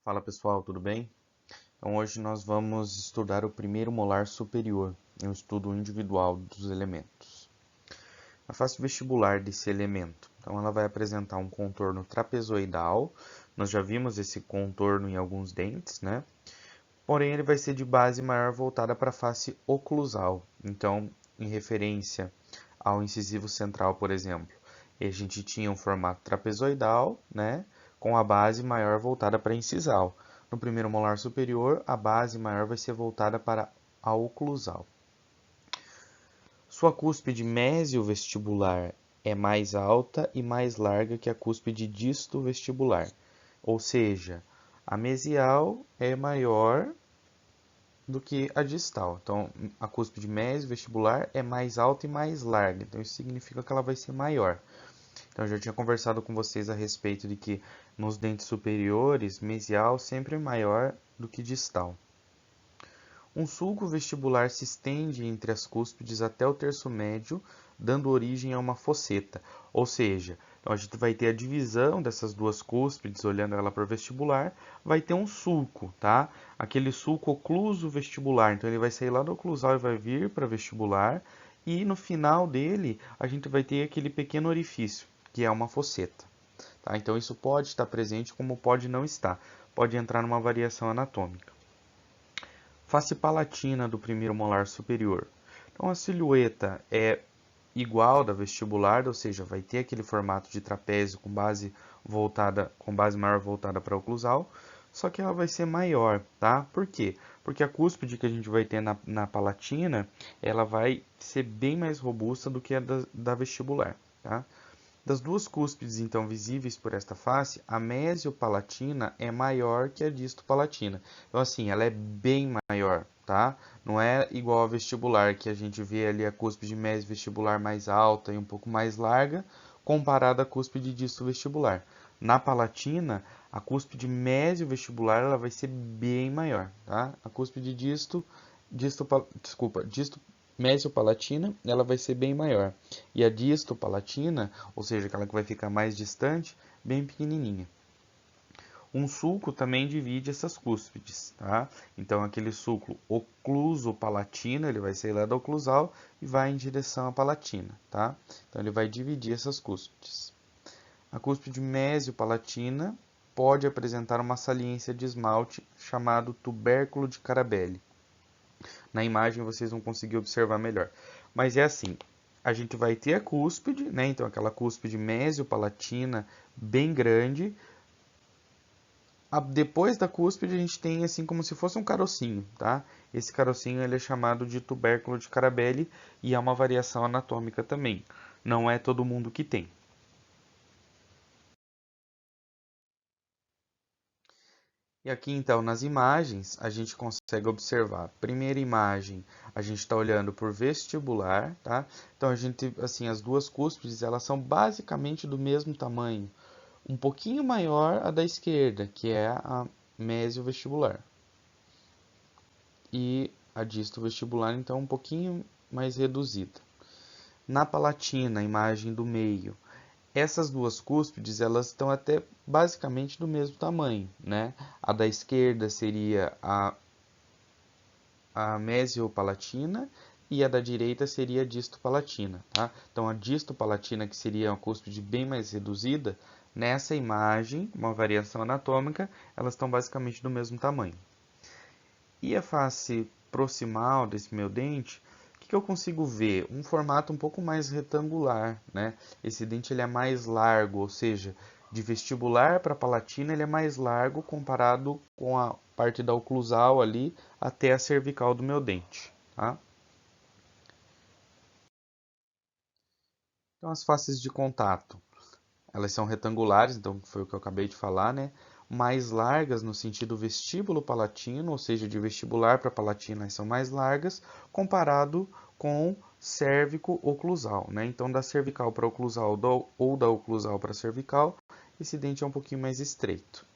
Fala pessoal, tudo bem? Então hoje nós vamos estudar o primeiro molar superior, um estudo individual dos elementos. A face vestibular desse elemento, então ela vai apresentar um contorno trapezoidal, nós já vimos esse contorno em alguns dentes, né? Porém ele vai ser de base maior voltada para a face oclusal, então em referência ao incisivo central, por exemplo, a gente tinha um formato trapezoidal, né? Com a base maior voltada para a incisal. No primeiro molar superior, a base maior vai ser voltada para a oclusal. Sua cúspide mesiovestibular é mais alta e mais larga que a cúspide distovestibular, ou seja, a mesial é maior do que a distal. Então, a cúspide mesiovestibular é mais alta e mais larga, então isso significa que ela vai ser maior. Então, eu já tinha conversado com vocês a respeito de que nos dentes superiores, mesial sempre é maior do que distal. Um sulco vestibular se estende entre as cúspides até o terço médio, dando origem a uma fosseta. Ou seja, então a gente vai ter a divisão dessas duas cúspides, olhando ela por vestibular, vai ter um sulco, tá? Aquele sulco ocluso vestibular. Então ele vai sair lá do oclusal e vai vir para vestibular. E no final dele, a gente vai ter aquele pequeno orifício, que é uma fosseta. Tá? Então isso pode estar presente, como pode não estar. Pode entrar numa variação anatômica. Face palatina do primeiro molar superior. Então a silhueta é igual da vestibular, ou seja, vai ter aquele formato de trapézio com base maior voltada para a oclusal, só que ela vai ser maior, tá? Por quê? Porque a cúspide que a gente vai ter na palatina, ela vai ser bem mais robusta do que a da vestibular, tá? Das duas cúspides, então, visíveis por esta face, a mesiopalatina é maior que a distopalatina. Então, assim, ela é bem maior, tá? Não é igual a vestibular, que a gente vê ali a cúspide mesiovestibular mais alta e um pouco mais larga, comparada à cúspide distovestibular. Na palatina, a cúspide mesiovestibular ela vai ser bem maior, tá? A cúspide disto mesiopalatina, ela vai ser bem maior. E a distopalatina, ou seja, aquela que vai ficar mais distante, bem pequenininha. Um sulco também divide essas cúspides, tá? Então, aquele sulco ocluso-palatina, ele vai sair lá da oclusal e vai em direção à palatina, tá? Então, ele vai dividir essas cúspides. A cúspide mesiopalatina pode apresentar uma saliência de esmalte chamado tubérculo de Carabelli. Na imagem vocês vão conseguir observar melhor. Mas é assim, a gente vai ter a cúspide, né? Então aquela cúspide mesiopalatina bem grande. Depois da cúspide a gente tem assim como se fosse um carocinho, tá? Esse carocinho ele é chamado de tubérculo de Carabelli e é uma variação anatômica também. Não é todo mundo que tem. E aqui então nas imagens a gente consegue observar. Primeira imagem, a gente está olhando por vestibular, tá? Então a gente, assim, as duas cúspides elas são basicamente do mesmo tamanho. Um pouquinho maior a da esquerda, que é a mesiovestibular. E a distovestibular, então, um pouquinho mais reduzida. Na palatina, a imagem do meio, essas duas cúspides elas estão até basicamente do mesmo tamanho, né? A da esquerda seria a mesiopalatina e a da direita seria a distopalatina, tá? Então a distopalatina, que seria uma cúspide bem mais reduzida, nessa imagem, uma variação anatômica, elas estão basicamente do mesmo tamanho. E a face proximal desse meu dente, o que eu consigo ver? Um formato um pouco mais retangular, né? Esse dente ele é mais largo, ou seja, de vestibular para palatina ele é mais largo comparado com a parte da oclusal ali até a cervical do meu dente, tá? Então as faces de contato, elas são retangulares, então foi o que eu acabei de falar, né? Mais largas no sentido vestíbulo-palatino, ou seja, de vestibular para palatina, elas são mais largas, comparado com cérvico-oclusal, né? Então, da cervical para oclusal ou da oclusal para cervical, esse dente é um pouquinho mais estreito.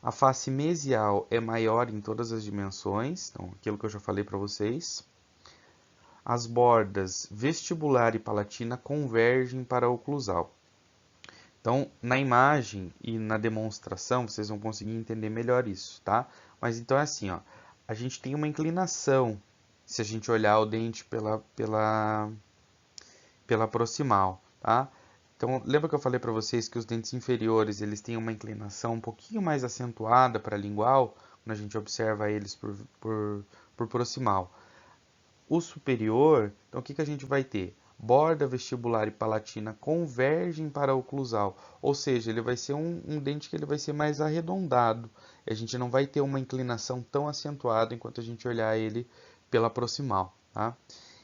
A face mesial é maior em todas as dimensões, então, aquilo que eu já falei para vocês. As bordas vestibular e palatina convergem para a oclusal. Então, na imagem e na demonstração, vocês vão conseguir entender melhor isso, tá? Mas então é assim, ó, a gente tem uma inclinação, se a gente olhar o dente pela proximal, tá? Então, lembra que eu falei para vocês que os dentes inferiores, eles têm uma inclinação um pouquinho mais acentuada para a lingual, quando a gente observa eles por proximal. O superior, então o que a gente vai ter? Borda vestibular e palatina convergem para a oclusal, ou seja, ele vai ser um dente que ele vai ser mais arredondado. A gente não vai ter uma inclinação tão acentuada enquanto a gente olhar ele pela proximal, tá?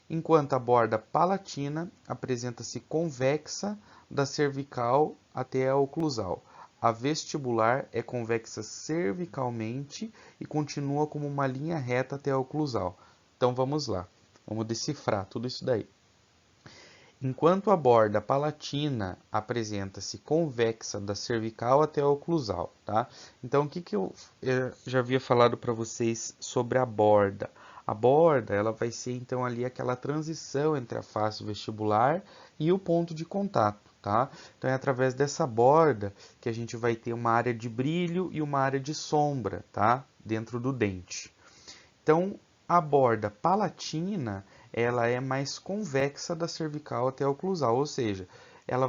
Enquanto a borda palatina apresenta-se convexa da cervical até a oclusal. A vestibular é convexa cervicalmente e continua como uma linha reta até a oclusal. Então vamos lá, vamos decifrar tudo isso daí. Enquanto a borda palatina apresenta-se convexa da cervical até a oclusal, tá? Então o que eu já havia falado para vocês sobre a borda? A borda, ela vai ser então ali aquela transição entre a face vestibular e o ponto de contato, tá? Então é através dessa borda que a gente vai ter uma área de brilho e uma área de sombra, tá? Dentro do dente. Então, a borda palatina, ela é mais convexa da cervical até a oclusal, ou seja, ela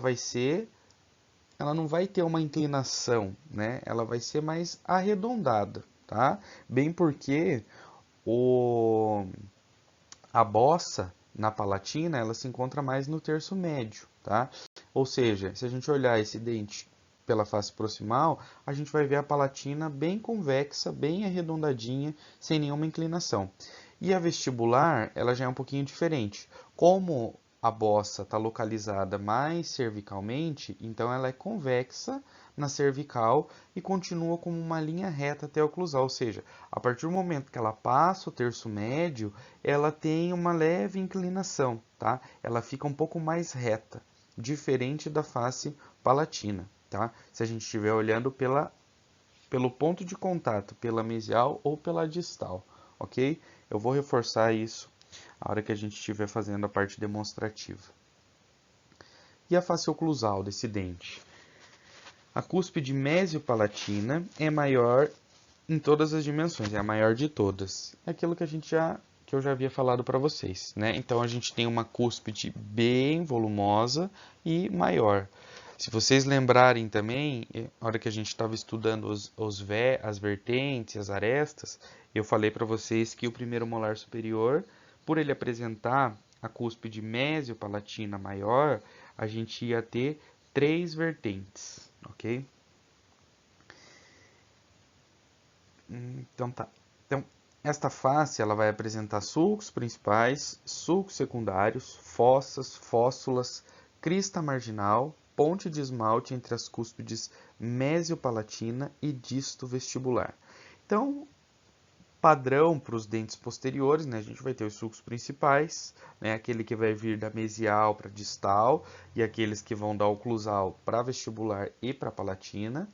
não vai ter uma inclinação, né? Ela vai ser mais arredondada, tá? Bem porque o a bossa na palatina, ela se encontra mais no terço médio, tá? Ou seja, se a gente olhar esse dente pela face proximal, a gente vai ver a palatina bem convexa, bem arredondadinha, sem nenhuma inclinação. E a vestibular, ela já é um pouquinho diferente. Como a bossa está localizada mais cervicalmente, então ela é convexa na cervical e continua como uma linha reta até a oclusal, ou seja, a partir do momento que ela passa o terço médio, ela tem uma leve inclinação, tá? Ela fica um pouco mais reta, diferente da face palatina, tá? Se a gente estiver olhando pelo ponto de contato, pela mesial ou pela distal, ok? Eu vou reforçar isso a hora que a gente estiver fazendo a parte demonstrativa. E a face oclusal desse dente? A cúspide mesiopalatina é maior em todas as dimensões, é a maior de todas. É aquilo que eu já havia falado para vocês, né? Então a gente tem uma cúspide bem volumosa e maior. Se vocês lembrarem também, na hora que a gente estava estudando as vertentes, as arestas, eu falei para vocês que o primeiro molar superior, por ele apresentar a cúspide mesiopalatina maior, a gente ia ter 3 vertentes, ok? Então tá. Então, esta face ela vai apresentar sulcos principais, sulcos secundários, fossas, fóssulas, crista marginal, ponte de esmalte entre as cúspides mesiopalatina e disto vestibular. Então, padrão para os dentes posteriores, né? A gente vai ter os sulcos principais, né? Aquele que vai vir da mesial para distal e aqueles que vão da oclusal para vestibular e para palatina.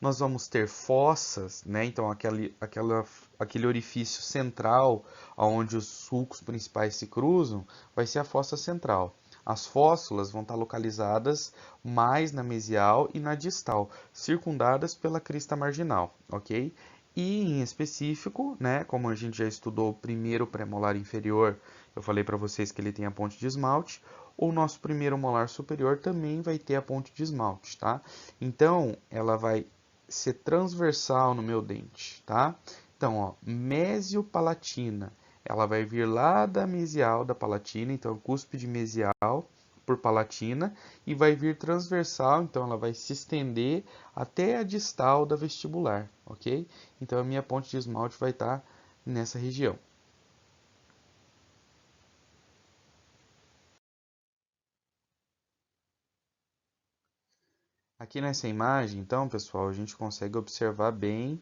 Nós vamos ter fossas, né? Então aquele orifício central onde os sulcos principais se cruzam vai ser a fossa central. As fóssulas vão estar localizadas mais na mesial e na distal, circundadas pela crista marginal, ok? E em específico, né, como a gente já estudou o primeiro premolar inferior, eu falei para vocês que ele tem a ponte de esmalte, o nosso primeiro molar superior também vai ter a ponte de esmalte, tá? Então, ela vai ser transversal no meu dente, tá? Então, ó, mesiopalatina, ela vai vir lá da mesial da palatina, então cúspide mesial por palatina, e vai vir transversal, então ela vai se estender até a distal da vestibular, ok? Então a minha ponte de esmalte vai estar nessa região. Aqui nessa imagem, então, pessoal, a gente consegue observar bem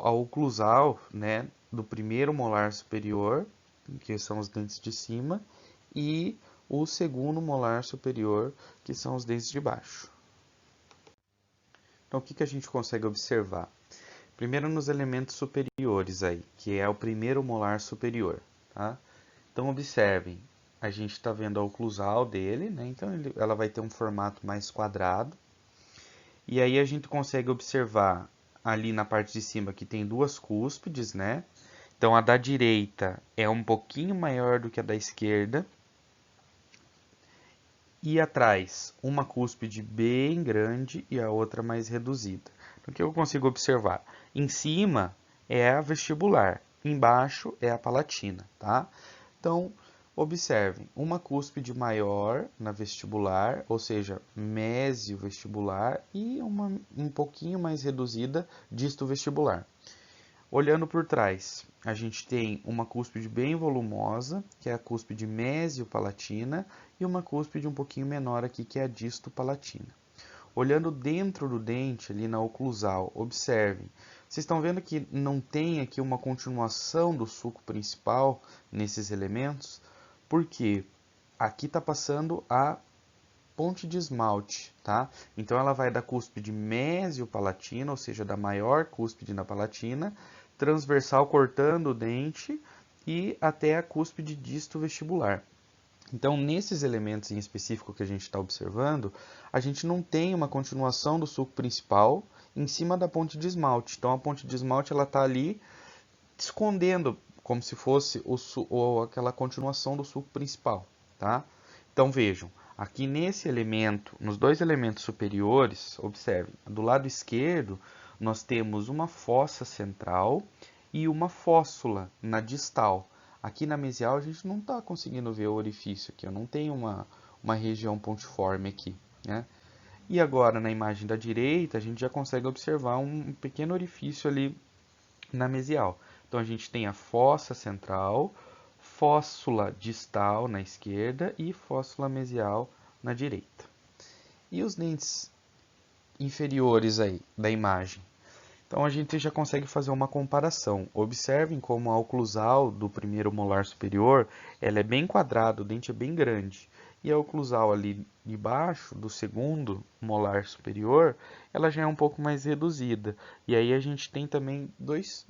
a oclusal, né, do primeiro molar superior, que são os dentes de cima, e o segundo molar superior, que são os dentes de baixo. Então, o que a gente consegue observar? Primeiro nos elementos superiores aí, que é o primeiro molar superior, tá? Então, observem, a gente está vendo a oclusal dele, né? Então ela vai ter um formato mais quadrado. E aí a gente consegue observar ali na parte de cima que tem duas cúspides, né? Então a da direita é um pouquinho maior do que a da esquerda. E atrás, uma cúspide bem grande e a outra mais reduzida. Então, o que eu consigo observar? Em cima é a vestibular, embaixo é a palatina, tá? Então, observem, uma cúspide maior na vestibular, ou seja, mesio-vestibular, e uma um pouquinho mais reduzida disto-vestibular. Olhando por trás, a gente tem uma cúspide bem volumosa, que é a cúspide mesio-palatina, e uma cúspide um pouquinho menor aqui, que é a disto-palatina. Olhando dentro do dente, ali na oclusal, observem. Vocês estão vendo que não tem aqui uma continuação do sulco principal nesses elementos? Porque aqui está passando a ponte de esmalte, tá? Então ela vai da cúspide mesio-palatina, ou seja, da maior cúspide na palatina, transversal cortando o dente e até a cúspide disto-vestibular. Então, nesses elementos em específico que a gente está observando, a gente não tem uma continuação do sulco principal em cima da ponte de esmalte. Então, a ponte de esmalte ela está ali escondendo, como se fosse aquela continuação do sulco principal, tá? Então, vejam, aqui nesse elemento, nos dois elementos superiores, observem, do lado esquerdo, nós temos uma fossa central e uma fóssula na distal. Aqui na mesial a gente não está conseguindo ver o orifício aqui, eu não tenho uma região pontiforme aqui, né? E agora na imagem da direita a gente já consegue observar um pequeno orifício ali na mesial. Então a gente tem a fossa central, fóssula distal na esquerda e fóssula mesial na direita. E os dentes inferiores aí da imagem? Então a gente já consegue fazer uma comparação. Observem como a oclusal do primeiro molar superior, ela é bem quadrada, o dente é bem grande. E a oclusal ali de baixo, do segundo molar superior, ela já é um pouco mais reduzida. E aí a gente tem também duas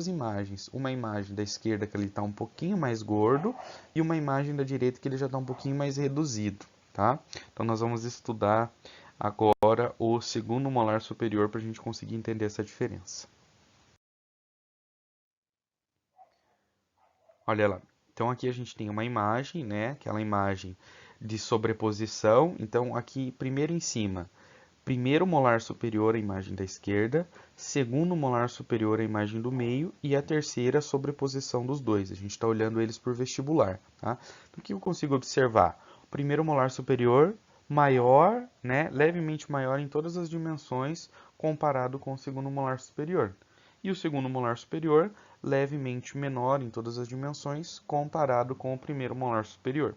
imagens. Uma imagem da esquerda que ele está um pouquinho mais gordo e uma imagem da direita que ele já está um pouquinho mais reduzido, tá? Então nós vamos estudar agora o segundo molar superior para a gente conseguir entender essa diferença. Olha lá. Então aqui a gente tem uma imagem, né? Aquela imagem de sobreposição. Então aqui primeiro em cima, primeiro molar superior a imagem da esquerda, segundo molar superior a imagem do meio e a terceira a sobreposição dos dois. A gente está olhando eles por vestibular, tá? Então, o que eu consigo observar? O primeiro molar superior maior, né, levemente maior em todas as dimensões comparado com o segundo molar superior. E o segundo molar superior levemente menor em todas as dimensões comparado com o primeiro molar superior.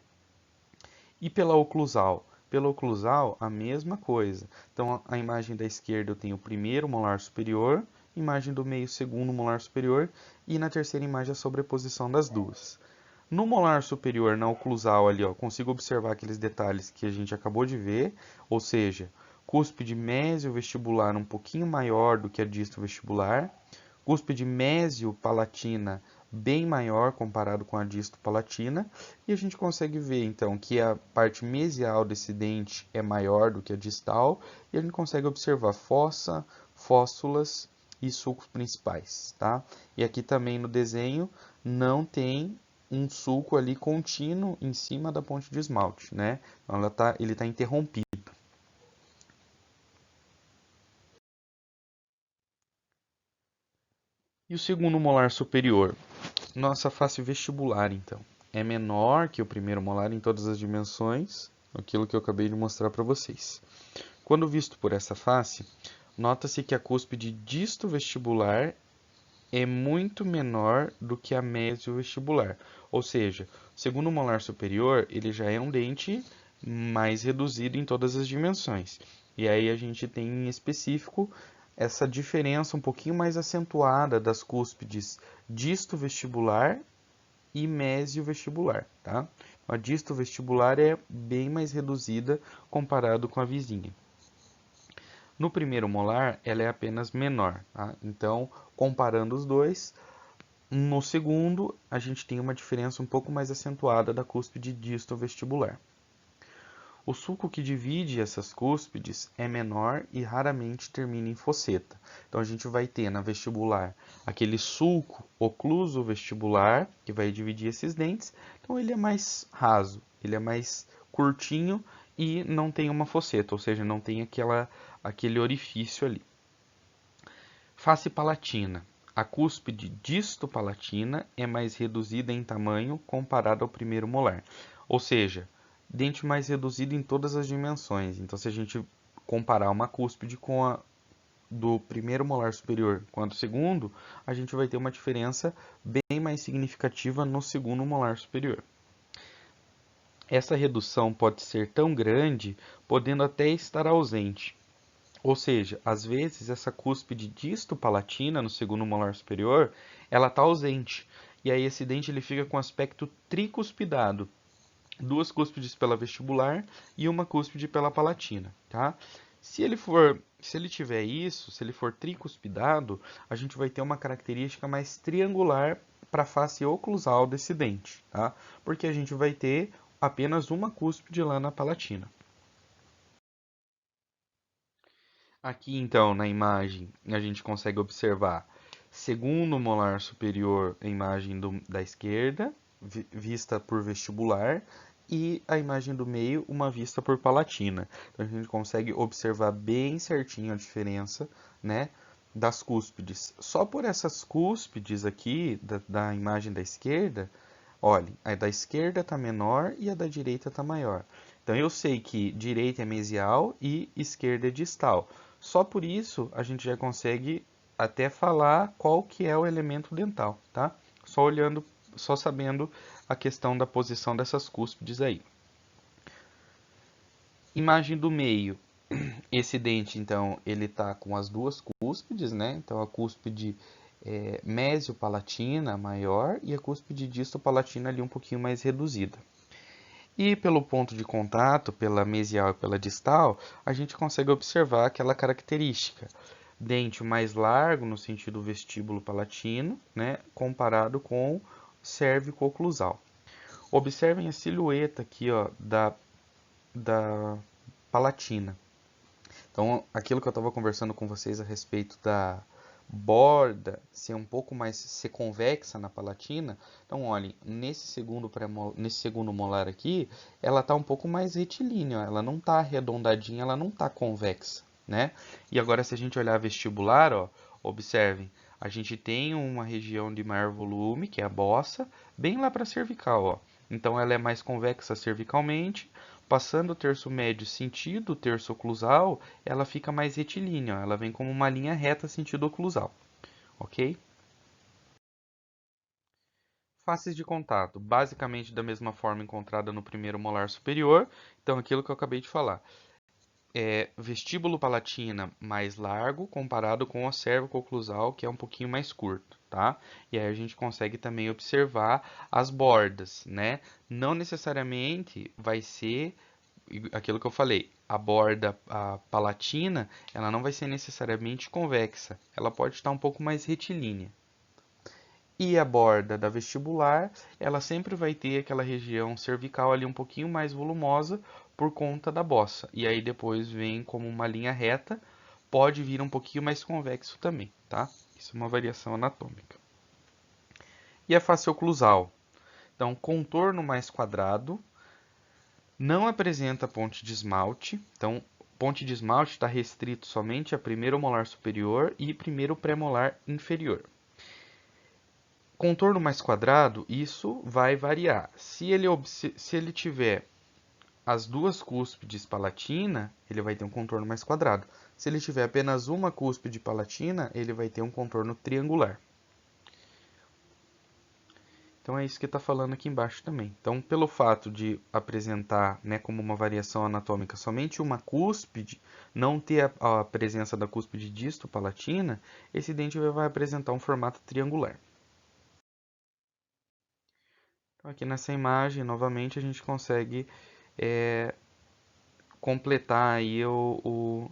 E pela oclusal? Pela oclusal, a mesma coisa. Então, a imagem da esquerda eu tenho o primeiro molar superior, imagem do meio, segundo molar superior, e na terceira imagem a sobreposição das duas. No molar superior, na oclusal ali, ó, consigo observar aqueles detalhes que a gente acabou de ver, ou seja, cúspide mesio-vestibular um pouquinho maior do que a disto-vestibular, cúspide mesio-palatina bem maior comparado com a disto-palatina, e a gente consegue ver então que a parte mesial desse dente é maior do que a distal, e a gente consegue observar fossa, fóssulas e sulcos principais, tá? E aqui também no desenho não tem um sulco ali contínuo em cima da ponte de esmalte, né? Então ele está interrompido. E o segundo molar superior? Nossa face vestibular, então, é menor que o primeiro molar em todas as dimensões, aquilo que eu acabei de mostrar para vocês. Quando visto por essa face, nota-se que a cúspide disto-vestibular é muito menor do que a mesio-vestibular. Ou seja, o segundo molar superior ele já é um dente mais reduzido em todas as dimensões. E aí a gente tem em específico essa diferença um pouquinho mais acentuada das cúspides disto-vestibular e mesio-vestibular, tá? A disto-vestibular é bem mais reduzida comparado com a vizinha. No primeiro molar, ela é apenas menor, tá? Então, comparando os dois, No segundo, a gente tem uma diferença um pouco mais acentuada da cúspide disto-vestibular. O sulco que divide essas cúspides é menor e raramente termina em fosseta. Então a gente vai ter na vestibular aquele sulco ocluso vestibular que vai dividir esses dentes. Então ele é mais raso, ele é mais curtinho e não tem uma fosseta, ou seja, não tem aquele orifício ali. Face palatina. A cúspide disto-palatina é mais reduzida em tamanho comparado ao primeiro molar. Ou seja, dente mais reduzido em todas as dimensões. Então, se a gente comparar uma cúspide com a do primeiro molar superior com a do segundo, a gente vai ter uma diferença bem mais significativa no segundo molar superior. Essa redução pode ser tão grande, podendo até estar ausente. Ou seja, às vezes essa cúspide disto-palatina no segundo molar superior, ela está ausente. E aí esse dente ele fica com aspecto tricuspidado. Duas cúspides pela vestibular e uma cúspide pela palatina, tá? Se ele tiver isso, se ele for tricuspidado, a gente vai ter uma característica mais triangular para a face oclusal desse dente, tá? Porque a gente vai ter apenas uma cúspide lá na palatina. Aqui então na imagem a gente consegue observar segundo molar superior, a imagem da esquerda, vista por vestibular, e a imagem do meio, uma vista por palatina. Então a gente consegue observar bem certinho a diferença, né, das cúspides. Só por essas cúspides aqui da imagem da esquerda, olhem, a da esquerda está menor e a da direita está maior. Então eu sei que direita é mesial e esquerda é distal. Só por isso a gente já consegue até falar qual que é o elemento dental, tá? Só olhando, só sabendo a questão da posição dessas cúspides aí. Imagem do meio. Esse dente, então, ele tá com as duas cúspides, né? Então a cúspide mesiopalatina maior e a cúspide distopalatina ali um pouquinho mais reduzida. E pelo ponto de contato, pela mesial e pela distal, a gente consegue observar aquela característica. Dente mais largo no sentido vestíbulo palatino, né, comparado com cérvico oclusal. Observem a silhueta aqui, ó, da palatina. Então, aquilo que eu estava conversando com vocês a respeito da borda ser um pouco mais ser convexa na palatina. Então, olhem, nesse segundo molar aqui, ela está um pouco mais retilínea, ela não está arredondadinha, ela não está convexa, né? E agora, se a gente olhar vestibular, ó, observem, a gente tem uma região de maior volume, que é a bossa, bem lá para a cervical, ó. Então, ela é mais convexa cervicalmente. Passando o terço médio sentido terço oclusal, ela fica mais retilínea, ela vem como uma linha reta sentido oclusal, ok? Faces de contato, basicamente da mesma forma encontrada no primeiro molar superior, então aquilo que eu acabei de falar. Vestíbulo palatina mais largo comparado com o cérvico oclusal, que é um pouquinho mais curto, tá? E aí a gente consegue também observar as bordas, né? Não necessariamente vai ser aquilo que eu falei, a borda a palatina, ela não vai ser necessariamente convexa, ela pode estar um pouco mais retilínea. E a borda da vestibular, ela sempre vai ter aquela região cervical ali um pouquinho mais volumosa por conta da bossa. E aí depois vem como uma linha reta, pode vir um pouquinho mais convexo também, tá? Isso é uma variação anatômica. E a face oclusal? Então, contorno mais quadrado, não apresenta ponte de esmalte, então ponte de esmalte está restrito somente a primeiro molar superior e primeiro premolar inferior. Contorno mais quadrado, isso vai variar. Se ele tiver as duas cúspides palatina, ele vai ter um contorno mais quadrado. Se ele tiver apenas uma cúspide palatina, ele vai ter um contorno triangular. Então é isso que está falando aqui embaixo também. Então, pelo fato de apresentar, né, como uma variação anatômica somente uma cúspide, não ter a presença da cúspide disto-palatina, esse dente vai apresentar um formato triangular. Então, aqui nessa imagem, novamente, a gente consegue completar aí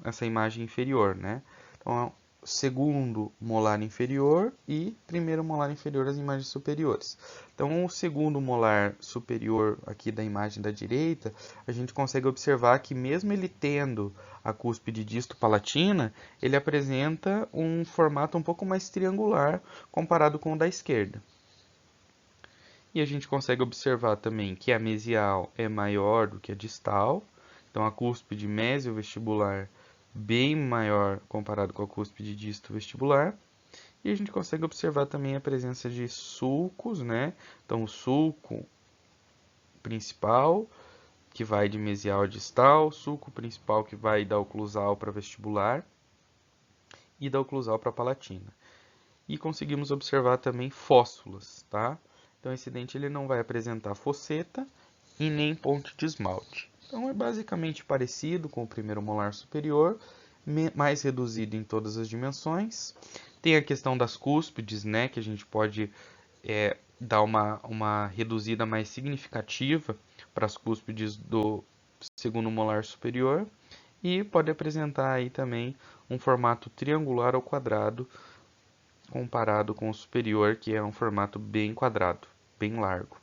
essa imagem inferior, né? Então, segundo molar inferior e primeiro molar inferior das imagens superiores. Então, o segundo molar superior aqui da imagem da direita, a gente consegue observar que mesmo ele tendo a cúspide disto-palatina, ele apresenta um formato um pouco mais triangular comparado com o da esquerda. E a gente consegue observar também que a mesial é maior do que a distal, então a cúspide mesio-vestibular bem maior comparado com a cúspide disto-vestibular. E a gente consegue observar também a presença de sulcos, né? Então, o sulco principal, que vai de mesial a distal, sulco principal que vai da oclusal para vestibular e da oclusal para palatina. E conseguimos observar também fóssulas, tá? Então, esse dente ele não vai apresentar fosseta e nem ponte de esmalte. Então, é basicamente parecido com o primeiro molar superior, mais reduzido em todas as dimensões. Tem a questão das cúspides, né, que a gente pode dar uma reduzida mais significativa para as cúspides do segundo molar superior. E pode apresentar aí também um formato triangular ou quadrado, comparado com o superior, que é um formato bem quadrado, bem largo.